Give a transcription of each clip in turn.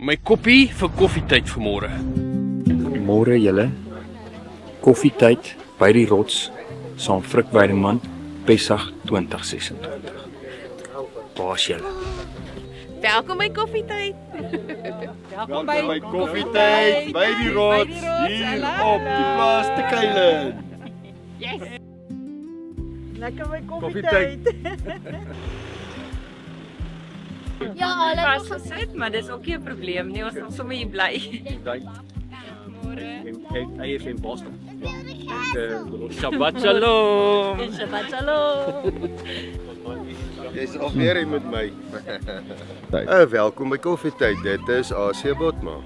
My koppie vir koffietyd vanmôre. Môre julle, koffietyd by die rots, saam Frik Weideman, Pessach 2026. Baas julle. Welkom by koffietyd. Welkom by koffietyd by die rots hier op die plaas te Kuilen. Yes. Lekker by koffietyd. Ja, hulle was gesit, maar dis ook nie 'n probleem nie. Ons sal sommer hier bly. Hy is in Boston. Shabbat shalom. Shabbat shalom. Jy's alweer hier met my. Welkom by koffietyd. Dit is Asia Botma.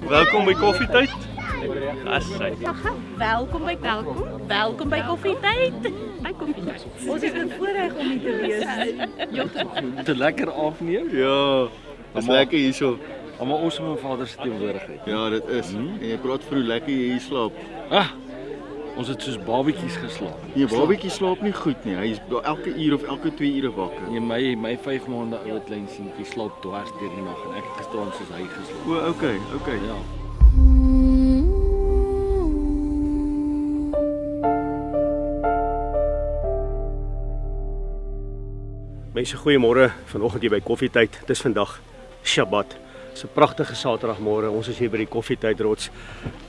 Welkom by koffietyd. Welkom by koffietyd. By koffietyd. Ons is in voorreg om hier te wees. Dit lekker afneem. Ja, dis lekker hierso. Almal ons my vader se teenwoordigheid. Ja, dit is. En jy praat vir hoe lekker jy hier slaap. Ons het soos babietjies geslaap. Nee, babietjie slaap nie goed nie. Hy is elke uur of elke 2 ure wakker. Nee, my 5 maande ou klein seentjie slaap dwars deur die nag en ek het gestaan soos hy geslaap. O, okay. Ja. Mense, goeiemôre. Vanoggend hier by koffietyd. Dit is vandag Shabbat. Dis 'n pragtige Saterdagmôre. Ons is hier by die koffietyd rots.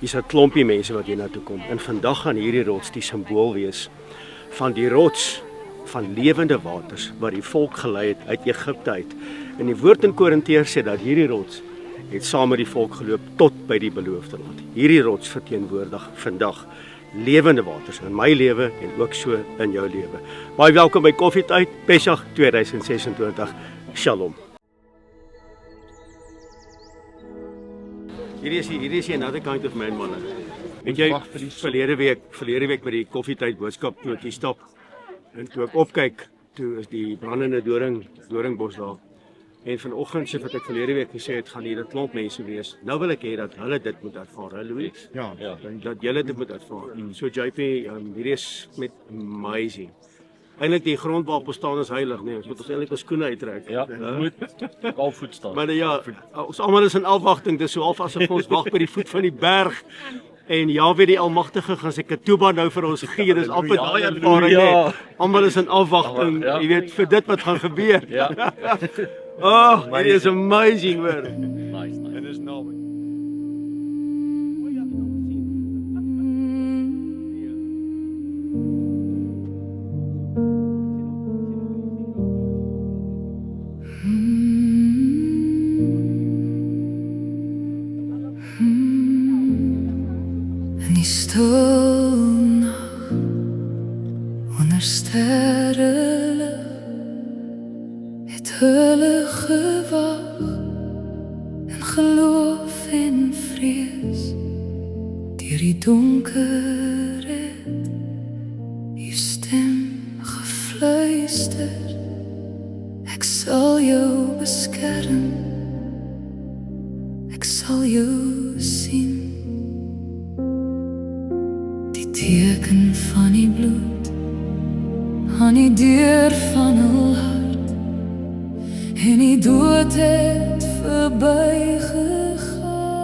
Hier's 'n klompie mense wat hier na toe kom. En vandag gaan hierdie rots die simbool wees van die rots van lewende waters wat die volk gelei het uit Egipte uit. En die woord in Korinteërs sê dat hierdie rots het saam met die volk geloop tot by die beloofde land. Hierdie rots verteenwoordig vandag lewende waters in my lewe en ook so in jou lewe. Baie welkom by Koffietyd, Pessach 2026. Shalom. Hierdie is another kind of man, manne. Weet jy, verlede week by die Koffietyd boodskap toe ek hier stap en toe ek opkyk, toe is die brandende doringbos daar. En vanoggend sê wat ek verlede week gesê het, gaan hier 'n klomp mense wees. Nou wil ek hê dat hulle dit moet ervaar, hè Louis? Ja. Dat julle dit moet ervaar. So JP, hierdie is met amazing. Eintlik die grond waarop ons staan is heilig, nee, ons moet ons eintlik ons skoene uittrek. Ja, moet kalfvoet staan. Maar ja, ons almal is in afwagting, dis so half asof ons wag by die voet van die berg. En Jahwe die Almagtige gaan seker toeba nou vir ons gee. Dis amper daai ervaring net. Almal is in afwagting, jy weet, vir dit wat gaan gebeur. Ja. Oh, it is amazing, hoor. Nice. En is naby. En die stil nag onder sterrenlig het hulle gewag en geloof en vrees deur die donker het die stem gefluister, ek sal jou beskerm, ek sal jou sien. Teken van die bloed aan die deur van hul hart en die dood het verby gegaan.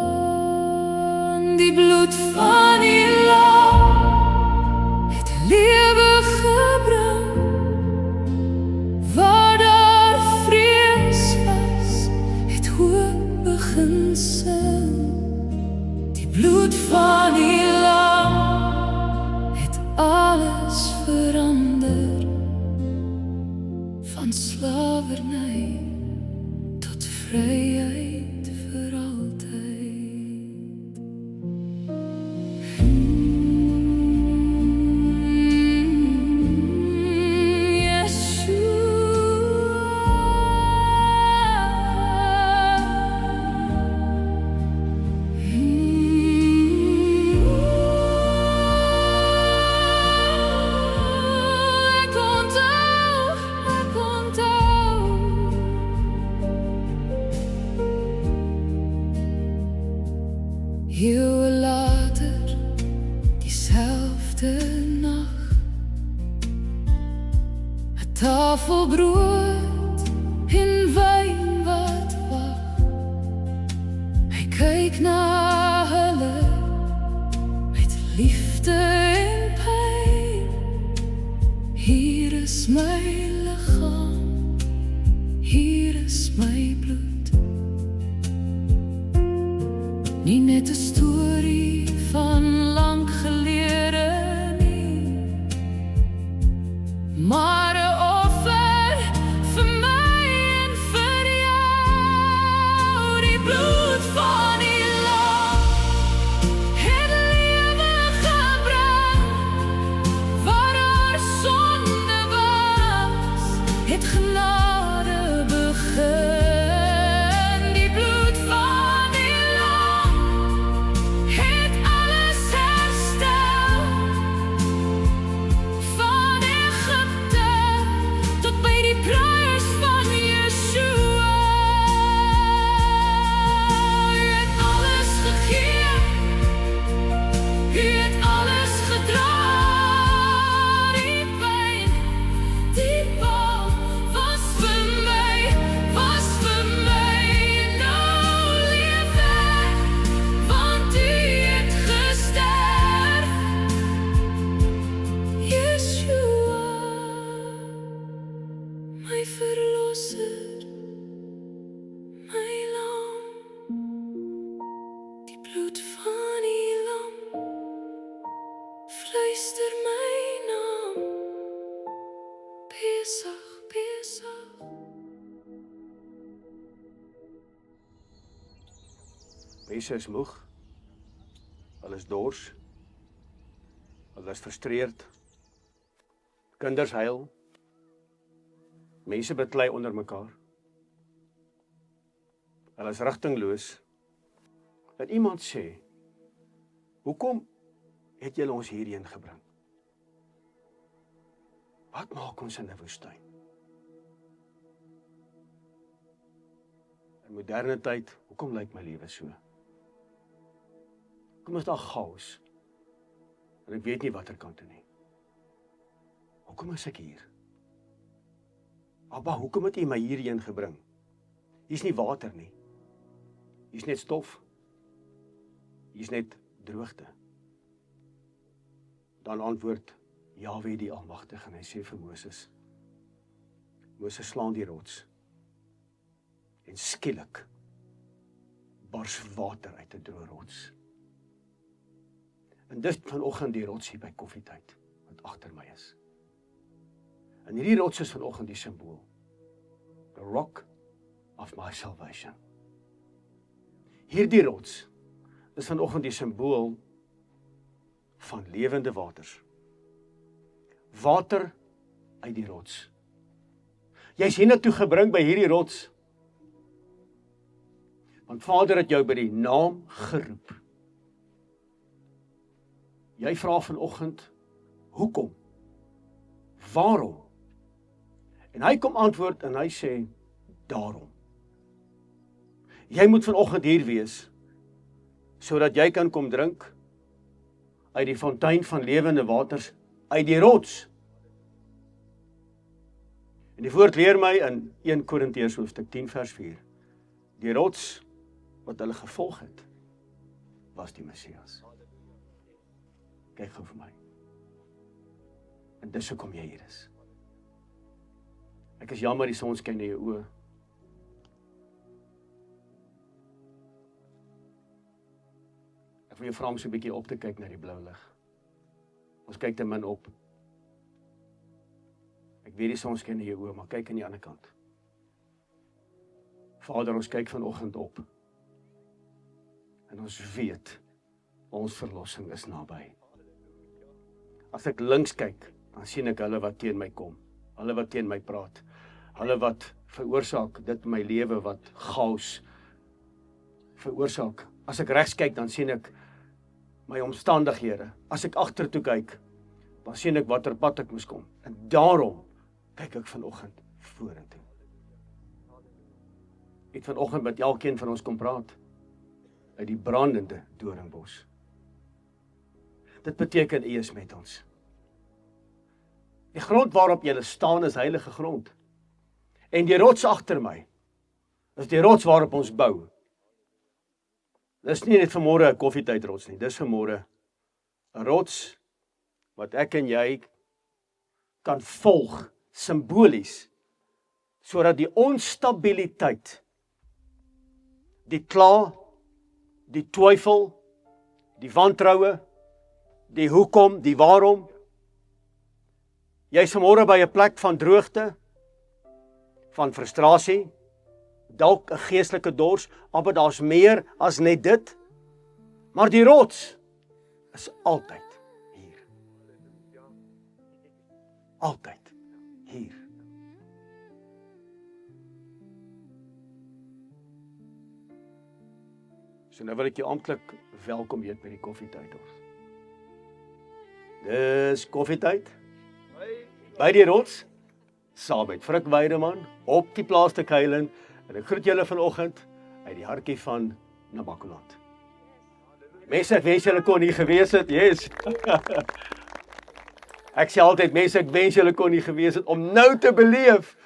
Die bloed van die lam het lewe gebring waar daar vrees was, het hoop begin sing. Die bloed van die lam alles verander, van slavernij tot vryheid vir altyd. Eeuwen later, diezelfde nacht, 'n tafel brood en wyn wat wag, kyk na hulle met liefde en pyn. Hier is my liggaam, hier is my bloed. Nie net 'n storie van lank gelede nie, maar 'n offer vir my en vir jou. Die bloed van die lam het lewe gebring, waar haar sonde was, het genade begin. Die bloed van die lam het alles herstel, van Egipte tot by die kruis van Yeshua. U het alles gegee, u het alles gedra. Die pyn, die val was vir my, was vir my. Nou leef ek, want u het gesterf. Yeshua, my verlosser, my lam. Die bloed van die lam fluister my naam. Pesach, Pesach. Mense is moeg. Hulle is dors. Hulle is frustreerd. Kinders huil. Mense beklei onder mekaar. Hulle is rigtingloos. Dat iemand sê, hoekom het julle ons hierheen gebring? Wat maak ons in 'n woestyn? In moderne tyd, hoekom lyk my lewe so? Hoekom is daar chaos? En ek weet nie watter kant toe nie. Hoekom is ek hier? Abba, hoekom het U my hierheen gebring? Hier's nie water nie. Hier's net stof. Hier's net droogte. Dan antwoord Jahwe die Almagtige en hy sê vir Moses, Moses slaan die rots en skielik bars water uit 'n droë rots. En dis vanoggend die rots hier by koffietyd, wat agter my is. En hierdie rots is vanoggend die simbool. The rock of my salvation. Hierdie rots is vanoggend die simbool van lewende waters. Water uit die rots. Jy's hiernatoe gebring by hierdie rots. Want Vader het jou by die naam geroep. Jy vra vanoggend, hoekom? Waarom? En hy kom antwoord en hy sê, daarom. Jy moet vanoggend hier wees, sodat jy kan kom drink uit die fontein van lewende waters, uit die rots. En die woord leer my in 1 Korintiërs hoofstuk 10 vers 4, die rots wat hulle gevolg het, was die Messias. Kyk gou vir my. En dis hoekom jy hier is. Ek is jammer die son skyn in jou oë. Ek wil jou vra om so 'n bietjie op te kyk na die blou lig. Ons kyk te min op. Ek weet die son skyn in jou oë, maar kyk aan die ander kant. Vader, ons kyk vanoggend op. En ons weet, ons verlossing is naby. As ek links kyk, dan sien ek hulle wat teen my kom. Hulle wat teen my praat. Hulle wat veroorsaak dit in my lewe wat chaos veroorsaak. As ek regs kyk, dan sien ek my omstandighede. As ek agtertoe kyk, dan sien ek watter pad ek moes kom. En daarom kyk ek vanoggend vorentoe. Ek het vanoggend met elkeen van ons kom praat uit die brandende doringbos. Dit beteken U is met ons. Die grond waarop jy staan is heilige grond. En die rots agter my is die rots waarop ons bou. Dis nie net vanmôre 'n koffietydrots nie, dis vanmôre 'n rots wat ek en jy kan volg simbolies sodat die onstabiliteit, die kla, die twyfel, die wantroue, die hoekom, die waarom. Jy is vanmôre by 'n plek van droogte, van frustrasie, dalk 'n geestelike dors, maar daar's meer as net dit. Maar die rots is altyd hier. Altyd hier. So nou wil ek jou amptelik welkom heet by die koffietyd. Dis koffietyd. By die rots, saam met Frik Weideman, op die plaas te Kuilen, en ek groet julle vanoggend uit die hartjie van Namakwaland. Mense, ek wens julle kon hier gewees het, yes. Ek sê altyd, mense, ek wens julle kon hier gewees het, om nou te beleef,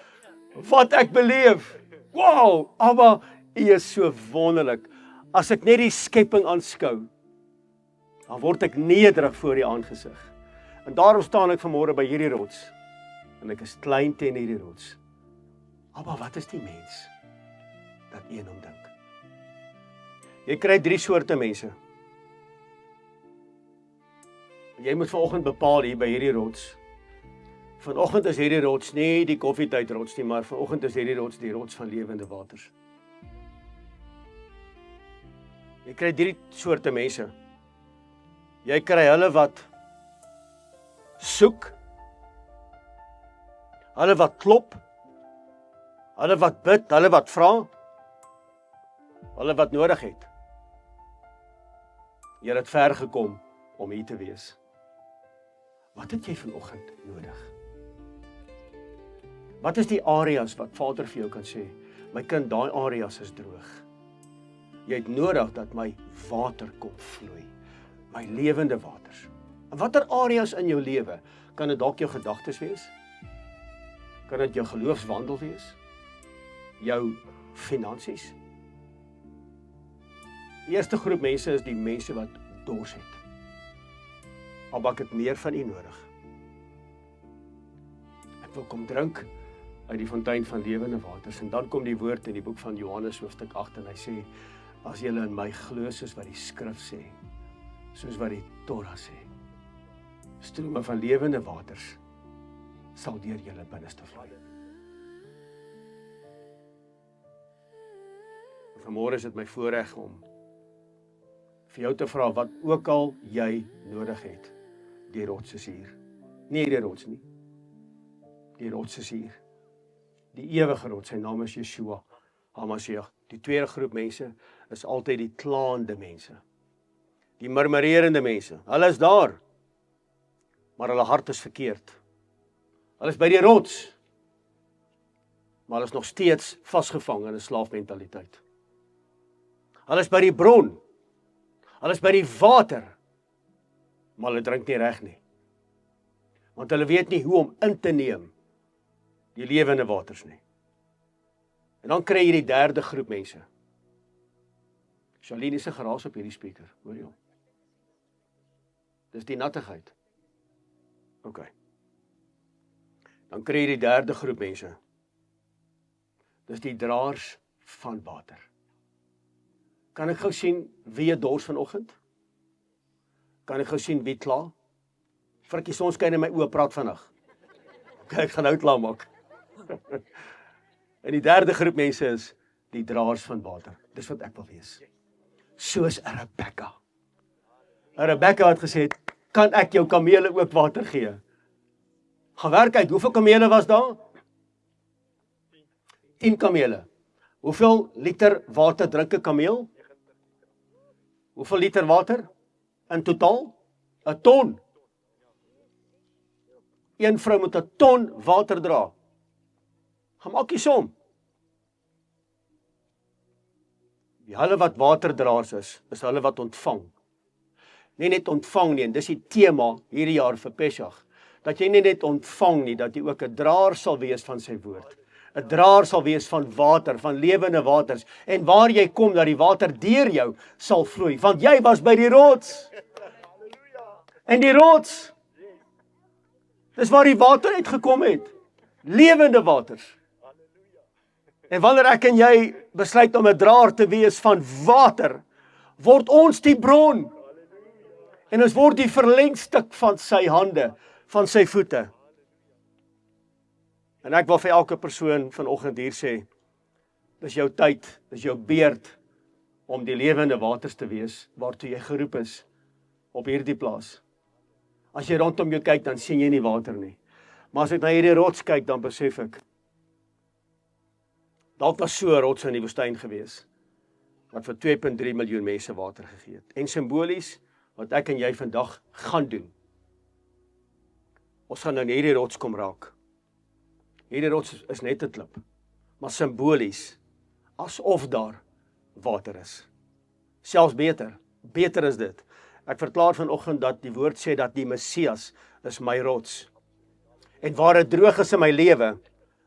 wat ek beleef. Wow, Abba, U is so wonderlik. As ek net die skepping aanskou, dan word ek nederig voor U aangesig. En daarom staan ek vanmôre by hierdie rots, en ek is klein teen hierdie rots. Abba, wat is die mens dat U aan hom dink? Jy kry 3 soorte mense. Jy moet vanoggend bepaal hier by hierdie rots. Vanoggend is hierdie rots nie die koffietydrots nie, maar vanoggend is hierdie rots die rots van lewende waters. Jy kry 3 soorte mense. Jy kry hulle wat soek, hulle wat klop, hulle wat bid, hulle wat vra, hulle wat nodig het. Jy het ver gekom om hier te wees. Wat het jy vanoggend nodig? Wat is die areas wat Vader vir jou kan sê? My kind, daai areas is droog. Jy het nodig dat my water kom vloei. My lewende waters. En watter areas in jou lewe? Kan dit dalk jou gedagtes wees? Kan dit jou geloofswandel wees? Jou finansies? Die eerste groep mense is die mense wat dors het. Maar ek het meer van U nodig. Ek wil kom drink uit die fontein van lewende waters. En dan kom die woord in die boek van Johannes hoofstuk 8 en hy sê, as julle in my glo soos wat die skrif sê, soos wat die Torah sê, strome van lewende waters sal deur julle binneste vloei. Vanmôre is dit my voorreg om vir jou te vra wat ook al jy nodig het. Die rots is hier. Nie die rots nie. Die rots is hier. Die ewige rots, sy naam is Yeshua HaMashiach. Die tweede groep mense is altyd die klaande mense. Die murmurerende mense. Hulle is daar, maar hulle hart is verkeerd. Hulle is by die rots, maar hulle is nog steeds vasgevang in 'n slaafmentaliteit. Hulle is by die bron, hulle is by die water, maar hulle drink nie reg nie. Want hulle weet nie hoe om in te neem die lewende waters nie. En dan kry jy die derde groep mense. Charlene is 'n geraas op hierdie speaker, hoor jy hom? Dis die nattigheid. OK. Dan kry jy die derde groep mense. Dis die draers van water. Kan ek gou sien wie het dors vanoggend? Kan ek gou sien wie kla? Frikkie sonskyn in my oë, praat vinnig. OK, ek gaan nou klaar maak. En die derde groep mense is die draers van water. Dis wat ek wil wees. Soos 'n Rebekka. 'n Rebekka het gesê, kan ek jou kamele ook water gee? Gaan werk uit, hoeveel kamele was daar? 10 kamele. Hoeveel liter water drink 'n kameel? Hoeveel liter water? In totaal? 'n ton. Een vrou moet 'n ton water dra. Gaan maak die som. Die hulle wat waterdraers is hulle wat ontvang. Nie net ontvang nie, en dis die tema hierdie jaar vir Pesach, dat jy nie net ontvang nie, dat jy ook 'n draer sal wees van sy woord. 'n draer sal wees van water, van lewende waters, en waar jy kom, dat die water deur jou sal vloei, want jy was by die rots. En die rots, dis waar die water uitgekom het, lewende waters. En wanneer ek en jy besluit om 'n draer te wees van water, word ons die bron. En ons word die verlengstuk van sy hande, van sy voete. En ek wil vir elke persoon vanoggend hier sê, dis jou tyd, dis jou beurt om die lewende waters te wees, waartoe jy geroep is op hierdie plaas. As jy rondom jou kyk, dan sien jy nie water nie. Maar as ek na hierdie rots kyk, dan besef ek, dalk was so 'n rots in die woestyn gewees, wat vir 2,3 miljoen mense water gegee het. En simbolies, wat ek en jy vandag gaan doen. Ons gaan nou hierdie rots kom raak. Hierdie rots is net 'n klip, maar simbolies, asof daar water is. Selfs beter is dit. Ek verklaar vanoggend dat die woord sê dat die Messias is my rots. En waar dit droog is in my lewe,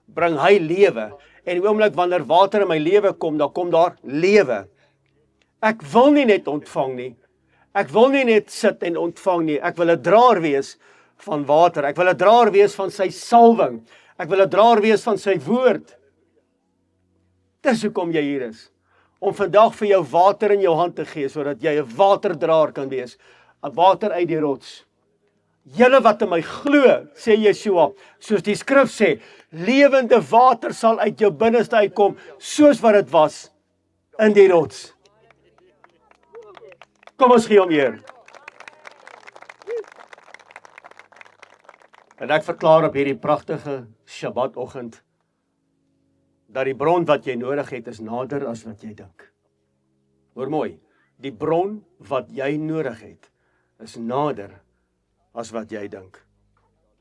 bring hy lewe. En die oomblik wanneer water in my lewe kom, dan kom daar lewe. Ek wil nie net ontvang nie. Ek wil nie net sit en ontvang nie. Ek wil 'n draer wees van water. Ek wil 'n draer wees van sy salwing. Ek wil 'n draer wees van sy woord. Dis hoekom jy hier is. Om vandag vir jou water in jou hand te gee, sodat jy 'n waterdraer kan wees. 'n Water uit die rots. Julle wat in my glo, sê Yeshua, soos die skrif sê, lewende water sal uit jou binneste uitkom, soos wat dit was in die rots. Kom ons gee hom eer. En ek verklaar op hierdie pragtige Shabbatoggend, dat die bron wat jy nodig het, is nader as wat jy dink. Hoor mooi, die bron wat jy nodig het, is nader as wat jy dink.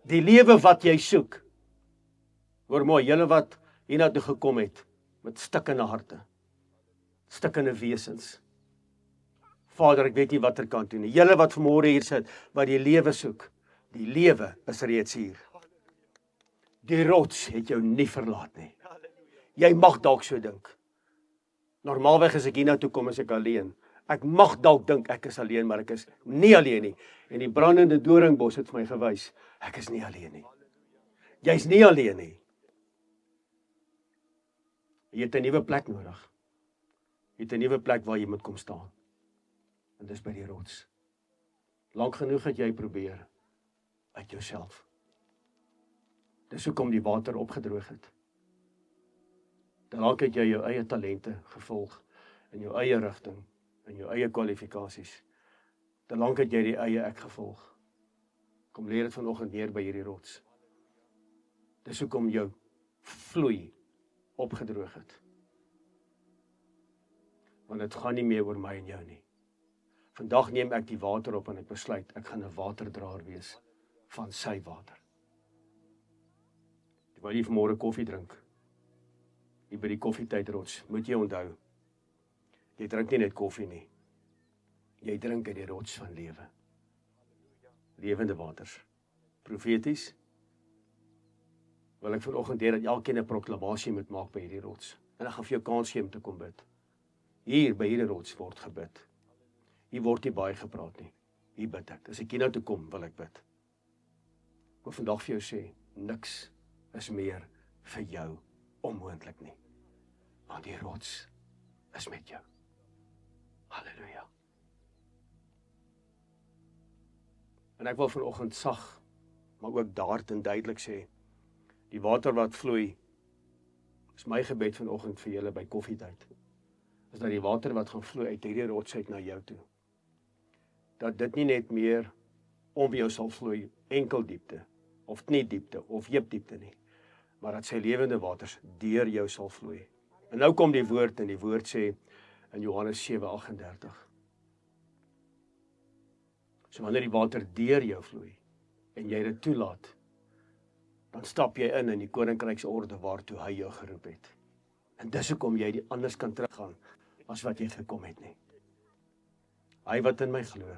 Die lewe wat jy soek, hoor mooi, julle wat hiernatoe gekom het, met stikkende harte, stikkende wesens. Vader, ek weet nie wat kan doen nie. Julle wat vanmôre hier sit, wat die lewe soek, die lewe is reeds hier. Die rots het jou nie verlaat nie. Jy mag dalk so dink. Normaalweg as ek hiernatoe kom, is ek alleen. Ek mag dalk dink ek is alleen, maar ek is nie alleen nie. En die brandende doringbos het vir my gewys, ek is nie alleen nie. Jy's nie alleen nie. Jy het 'n nuwe plek nodig. Jy het 'n nuwe plek waar jy moet kom staan. En dis by die rots. Lank genoeg het jy probeer uit jouself. Dis hoekom die water opgedroog het. Dalk het jy jou eie talente gevolg, in jou eie rigting, in jou eie kwalifikasies. Dalk het jy die eie ek gevolg. Kom leer dit vanoggend neer by hierdie rots. Dis hoekom jou vloei opgedroog het. Want dit gaan nie meer oor my en jou nie. Vandag neem ek die water op en ek besluit, ek gaan 'n waterdraer wees van sy water. Terwyl jy vanmôre koffie drink, hier by die koffietydrots, moet jy onthou, jy drink nie net koffie nie, jy drink uit die rots van lewe. Lewende waters. Profeties, wil ek vanoggend hê dat elkeen 'n proklamasie moet maak by hierdie rots. En ek gaan vir jou kans gee om te kom bid. Hier by hierdie rots word gebid. Hier word nie baie gepraat nie. Hier bid ek. As ek hier nou toe kom, wil ek bid. Ek wil vandag vir jou sê, niks is meer vir jou onmoontlik nie. Want die rots is met jou. Halleluja. En ek wil vanoggend sag, maar ook daard en duidelik sê, die water wat vloei, is my gebed vanoggend vir julle by koffietyd, is dat die water wat gaan vloei uit hierdie rots uit na jou toe, dat dit nie net meer om jou sal vloei, enkel diepte, of nie diepte, of heupdiepte nie, maar dat sy lewende waters deur jou sal vloei. En nou kom die woord, en die woord sê in Johannes 7:38. So wanneer die water deur jou vloei, en jy dit toelaat, dan stap jy in die koninkryksorde waartoe hy jou geroep het. En dis hoekom jy die anders kan teruggaan, as wat jy gekom het nie. Hy wat in my glo,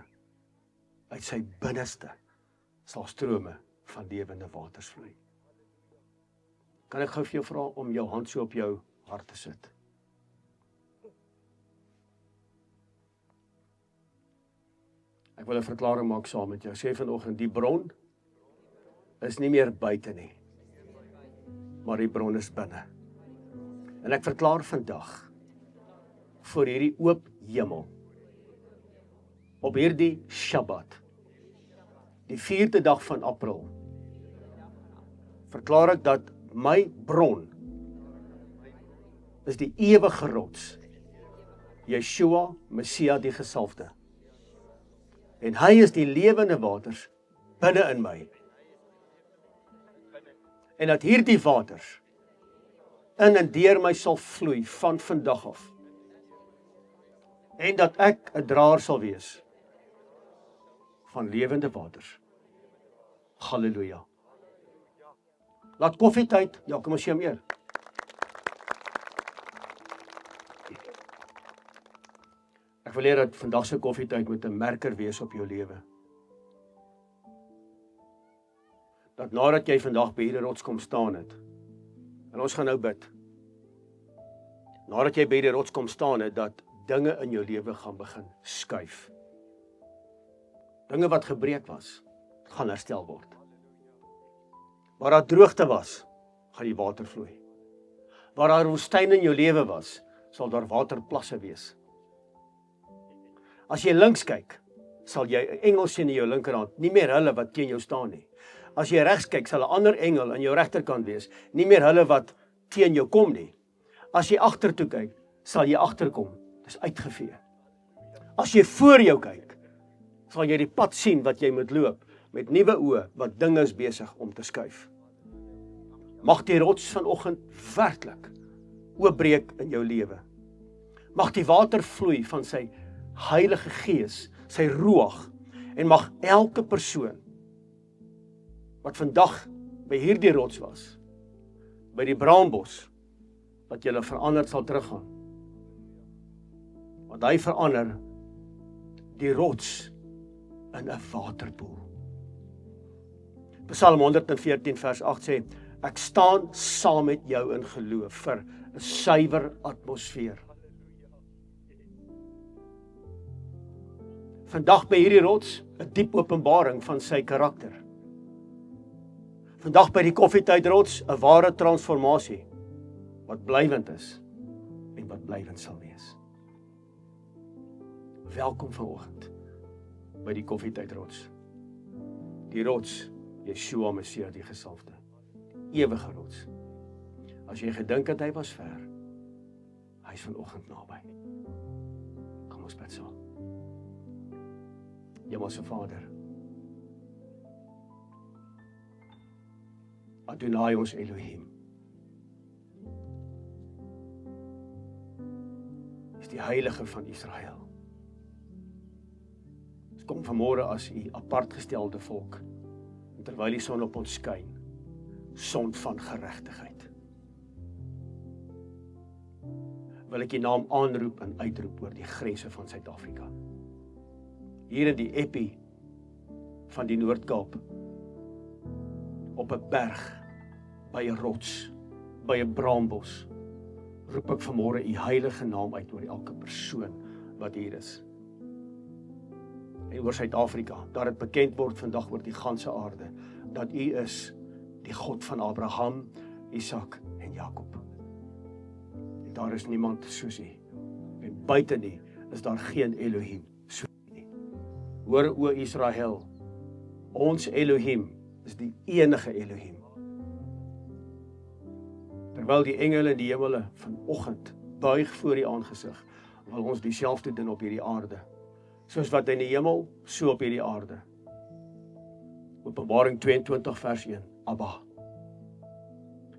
uit sy binneste, sal strome van lewende waters vloei. Kan ek gou vir jou vra om jou hand so op jou hart te sit? Ek wil 'n verklaring maak saam met jou. Sê vanoggend, die bron is nie meer buite nie, maar die bron is binne. En ek verklaar vandag, vir hierdie oop hemel, op hierdie Shabbat, die 4de dag van April, verklaar ek dat my bron is die ewige rots, Yeshua, Messia die gesalfde. En hy is die lewende waters binne in my. En dat hierdie waters in en deur my sal vloei van vandag af. En dat ek 'n draer sal wees van lewende waters. Halleluja. Laat koffietyd, ja, kom ons sê hom eer. Ek wil hê dat vandag se koffietyd moet 'n merker wees op jou lewe. Dat nadat jy vandag by hierdie rots kom staan het, en ons gaan nou bid, nadat jy by hierdie rots kom staan het, dat dinge in jou lewe gaan begin skuif. Dinge wat gebreek was, gaan herstel word. Waar daar droogte was, gaan die water vloei. Waar daar woestyn in jou lewe was, sal daar waterplasse wees. As jy links kyk, sal jy 'n engel sien in jou linkerhand, nie meer hulle wat teen jou staan nie. As jy regs kyk, sal 'n ander engel aan jou regterkant wees, nie meer hulle wat teen jou kom nie. As jy agtertoe kyk, sal jy agterkom. Dis uitgevee. As jy voor jou kyk, sal jy die pad sien wat jy moet loop, met nuwe oë wat dinge is besig om te skuif. Mag die rots vanoggend werklik oopbreek in jou lewe. Mag die water vloei van sy Heilige Gees, sy ruach, en mag elke persoon wat vandag by hierdie rots was, by die braambos, wat julle veranderd sal teruggaan. Want hy verander die rots in 'n waterpoel. Psalm 114 vers 8 sê, ek staan saam met jou in geloof vir 'n suiwer atmosfeer. Vandag by hierdie rots 'n diep openbaring van sy karakter. Vandag by die koffietydrots 'n ware transformasie wat blywend is en wat blywend sal wees. Welkom vanoggend by die koffietydrots. Die rots, Yeshua Messia die gesalfde. Ewige rots. As jy gedink het hy was ver, hy is vanoggend naby. Kom ons bid saam. Hemelse Vader, Adonai ons Elohim, is die heilige van Israel. Ons kom vanmôre as u apartgestelde volk, en terwyl die son op ons skyn, son van geregtigheid. Wil ek u naam aanroep en uitroep oor die grense van Suid-Afrika. Hier in die Epi van die Noord-Kaap, op 'n berg, by 'n rots, by 'n braambos, roep ek vanmôre u heilige naam uit oor elke persoon wat hier is. En oor Suid-Afrika, dat dit bekend word vandag oor die ganse aarde, dat u is die God van Abraham, Isak en Jakob. En daar is niemand soos u. En buite nie is daar geen Elohim soos u nie. Hoor o Israel, ons Elohim is die enige Elohim. Terwyl die engele in die hemele vanoggend buig voor die aangesig, wil ons dieselfde doen op hierdie aarde. Soos wat in die hemel, so op hierdie aarde. Openbaring 22 vers 1, Abba.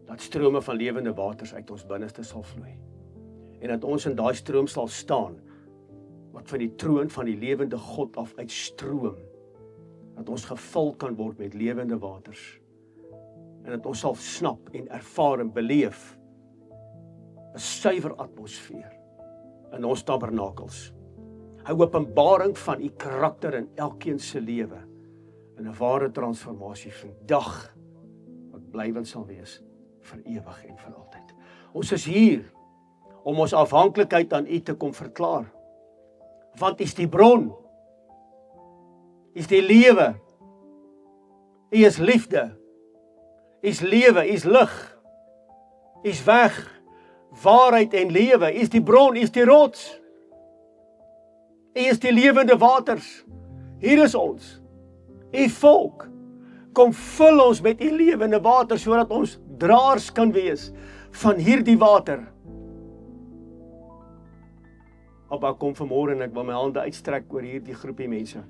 Dat strome van lewende waters uit ons binneste sal vloei. En dat ons in daai stroom sal staan, wat van die troon van die lewende God af uitstroom. Dat ons gevul kan word met lewende waters. En dat ons sal snap en ervaar en beleef 'n suiwer atmosfeer in ons tabernakels. 'n Openbaring van u karakter in elkeen se lewe, en 'n ware transformasie vandag wat blywend sal wees vir ewig en vir altyd. Ons is hier om ons afhanklikheid aan U te kom verklaar. Want U is die bron. U is die lewe. U is liefde. U is lewe, U is lig. U is weg, waarheid en lewe. U is die bron, U is die rots. U is die lewende waters. Hier is ons. U volk. Kom vul ons met U lewende water sodat ons draers kan wees van hierdie water. Abba, kom vanmôre en ek wil my hande uitstrek oor hierdie groepie mense.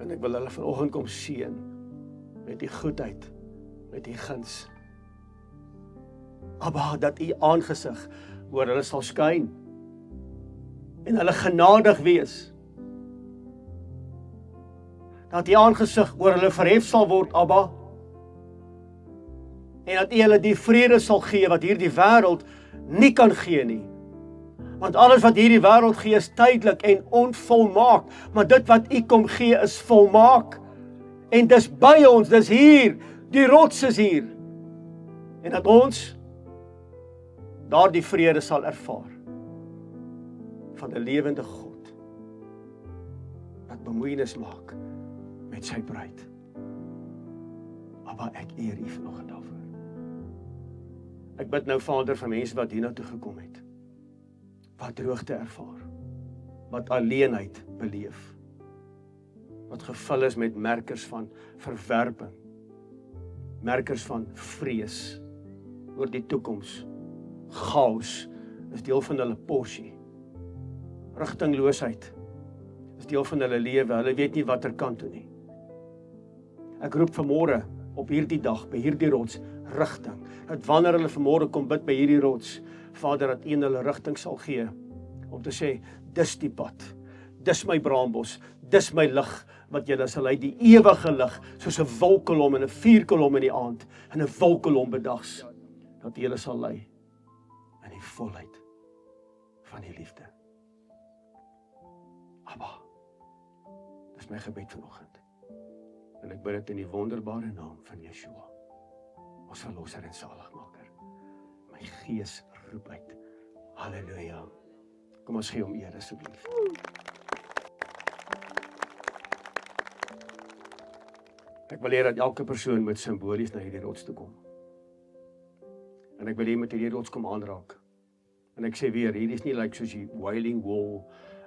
En ek wil hulle vanoggend kom seën met U goedheid, met U guns. Abba, dat U aangesig oor hulle sal skyn en hulle genadig wees. Dat U aangesig oor hulle verhef sal word, Abba. En dat U hulle die vrede sal gee wat hierdie wêreld nie kan gee nie. Want alles wat hierdie wêreld gee is tydelik en onvolmaak, maar dit wat U kom gee is volmaak. En dis by ons, dis hier, die rots is hier. En dat ons daardie vrede sal ervaar van 'n lewende God wat bemoeienis maak met sy bruid. Maar ek eer U vanoggend daarvoor. Ek bid nou Vader vir mense wat hiernatoe gekom het, wat droogte ervaar, wat alleenheid beleef, wat gevul is met merkers van verwerping, merkers van vrees oor die toekoms. Chaos is deel van hulle porsie. Rigtingloosheid is deel van hulle lewe. Hulle weet nie watter kant toe nie. Ek roep vanmôre op hierdie dag, by hierdie rots, rigting. Dat wanneer hulle vanmôre kom bid by hierdie rots, Vader, dat U hulle rigting sal gee, om te sê, dis die pad, dis my braambos, dis my lig, wat julle sal lei, die ewige lig, soos 'n wolkkolom en 'n vuurkolom in die aand, en 'n wolkkolom bedags, dat julle sal lei, in die volheid van die liefde. Abba, dis my gebed vanoggend. En ek bid dit in die wonderbare naam van Yeshua, ons verlosser en zaligmaker. My gees roep uit. Halleluja. Kom ons gee hom eer asseblief. Ek wil hê dat elke persoon moet simbolies na hierdie rots toe kom. En ek wil hê met hierdie rots kom aanraak. En ek sê weer, hierdie is nie like soos die Wailing Wall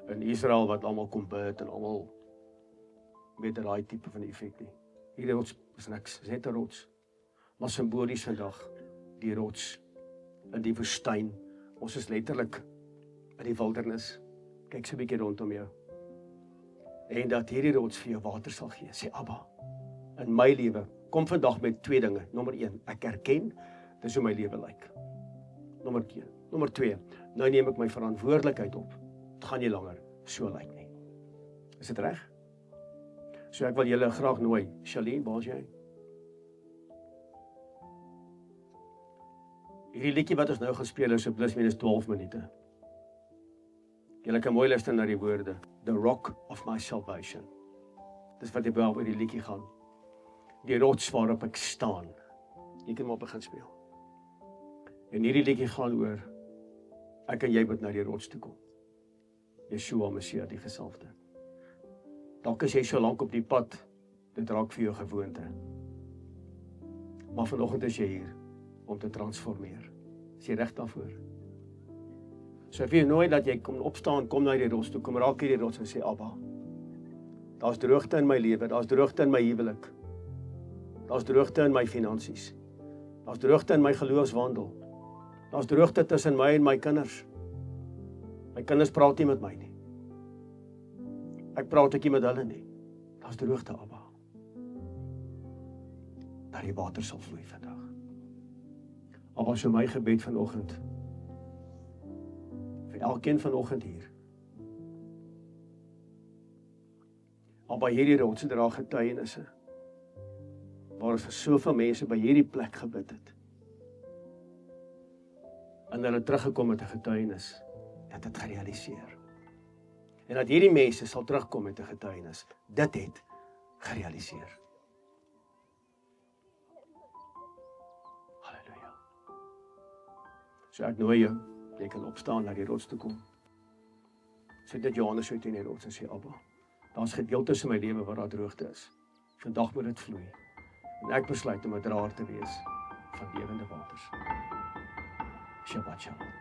in Israel wat almal kom bid en almal met daai tipe van effek nie. Hierdie rots is niks, is net 'n rots. Maar simbolies vandag, die rots in die woestyn. Ons is letterlik in die wildernis. Kyk so 'n bietjie rondom jou. En dat hierdie rots vir jou water sal gee. Sê Abba, in my lewe, kom vandag met 2 dinge. Nommer 1, ek erken, dis hoe my lewe lyk. Nommer 2, nou neem ek my verantwoordelikheid op. Dit gaan nie langer so lyk nie. Is dit reg? So ek wil julle graag nooi. Charlene, waar is jy? Hierdie liedjie wat ons nou gaan speel is so plus minus 12 minute. Julle kan mooi luister na die woorde. The rock of my salvation. Dis wat die Bybel oor die liedjie gaan. Die rots waarop ek staan. Jy kan maar begin speel. En hierdie liedjie gaan oor ek en jy moet na die rots toe kom. Yeshua Messia die gesalfde. Dalk is jy so lank op die pad, dit raak vir jou gewoonte. Maar vanoggend is jy hier om te transformeer. Is jy reg daarvoor? So as jy nooit dat jy kom opstaan, kom na die rots toe, kom raak hierdie rots en sê Abba, daar's droogte in my lewe, daar's droogte in my huwelik, daar's droogte in my finansies, daar's droogte in my geloofswandel, daar's droogte tussen my en my kinders. My kinders praat nie met my nie. Ek praat ook nie met hulle nie. Daar's droogte, Abba. Dat die water sal vloei vandag. Abba, so my gebed vanoggend, vir elkeen vanoggend hier. Abba, hierdie rots dra getuienisse, waar ons vir soveel mense by hierdie plek gebid het. En hulle teruggekom met 'n getuienis, dat dit gerealiseer. En dat hierdie mense sal terugkom met 'n getuienis, dit het gerealiseer. So ek nooi jou, jy kan opstaan na die rots toe kom. Sit dit jou hande so teen die rots en sê, Abba, daar's gedeeltes in my lewe waar daar droogte is. Vandag moet dit vloei. En ek besluit om 'n draer te wees van lewende waters. Shabbat shalom.